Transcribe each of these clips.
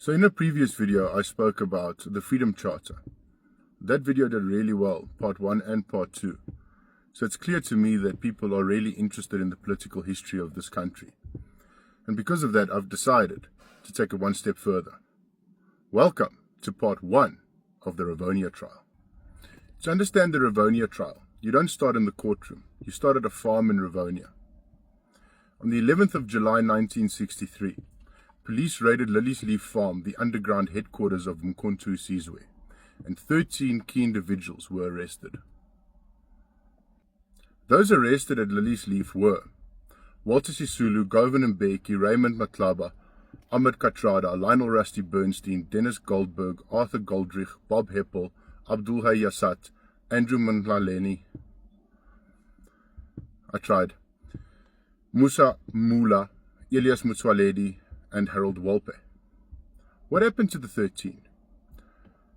So in a previous video, I spoke about the Freedom Charter. That video did really well, part 1 and part 2. So it's clear to me that people are really interested in the political history of this country. And because of that, I've decided to take it one step further. Welcome to part 1 of the Rivonia trial. To understand the Rivonia trial, you don't start in the courtroom. You start at a farm in Rivonia. On the 11th of July 1963, police raided Lilies Leaf Farm, the underground headquarters of Umkhonto Sizwe, and 13 key individuals were arrested. Those arrested at Lilies Leaf were Walter Sisulu, Govan Mbeki, Raymond Matlaba, Ahmed Kathrada, Lionel Rusty Bernstein, Dennis Goldberg, Arthur Goldrich, Bob Heppel, Abdul Hay Yassat, Andrew Mndlaleni, Musa Mula, Elias Motsoaledi, and Harold Wolpe. What happened to the 13?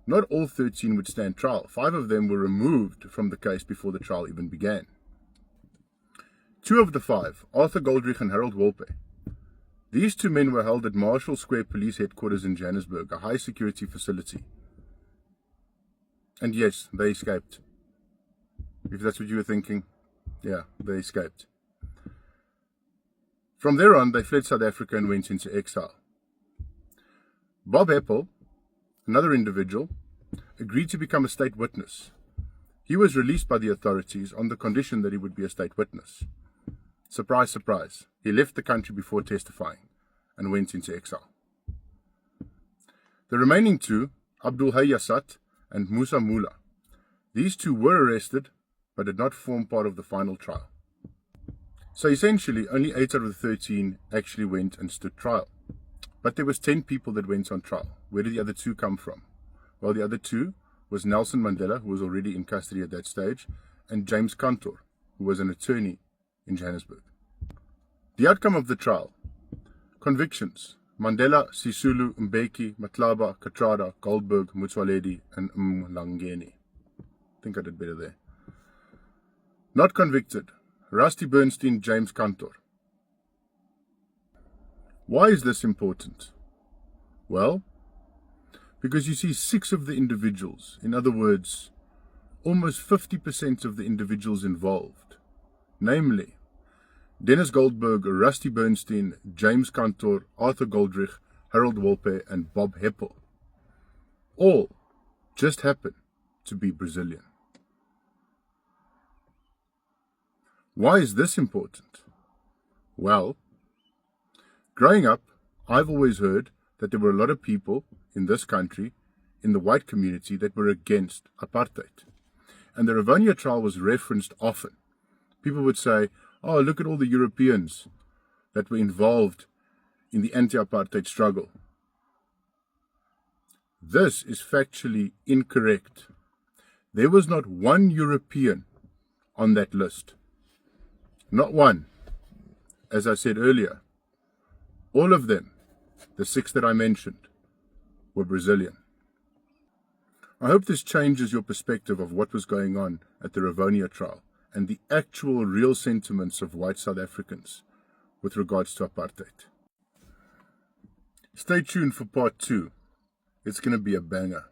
Not all 13 would stand trial. 5 of them were removed from the case before the trial even began. 2 of the 5, Arthur Goldrich and Harold Wolpe, these 2 men were held at Marshall Square Police Headquarters in Johannesburg, a high security facility. And yes, they escaped. If that's what you were thinking, yeah, they escaped. From there on, they fled South Africa and went into exile. Bob Heppel, another individual, agreed to become a state witness. He was released by the authorities on the condition that he would be a state witness. Surprise, surprise, he left the country before testifying and went into exile. The remaining 2, Abdul Hay Yassat and Musa Mula, these 2 were arrested but did not form part of the final trial. So essentially, only 8 out of the 13 actually went and stood trial. But there was 10 people that went on trial. Where did the other 2 come from? Well, the other 2 was Nelson Mandela, who was already in custody at that stage, and James Cantor, who was an attorney in Johannesburg. The outcome of the trial: convictions: Mandela, Sisulu, Mbeki, Matlaba, Kathrada, Goldberg, Motsoaledi, and Mlangeni. I think I did better there. Not convicted: Rusty Bernstein, James Cantor. Why is this important? Well, because you see 6 of the individuals, in other words, almost 50% of the individuals involved, namely Dennis Goldberg, Rusty Bernstein, James Cantor, Arthur Goldrich, Harold Wolpe, and Bob Heppel, all just happen to be Brazilian. Why is this important? Well, growing up, I've always heard that there were a lot of people in this country, in the white community, that were against apartheid. And the Rivonia trial was referenced often. People would say, oh, look at all the Europeans that were involved in the anti-apartheid struggle. This is factually incorrect. There was not one European on that list. Not one. As I said earlier, all of them, the 6 that I mentioned, were Brazilian. I hope this changes your perspective of what was going on at the Rivonia trial and the actual real sentiments of white South Africans with regards to apartheid. Stay tuned for part 2. It's going to be a banger.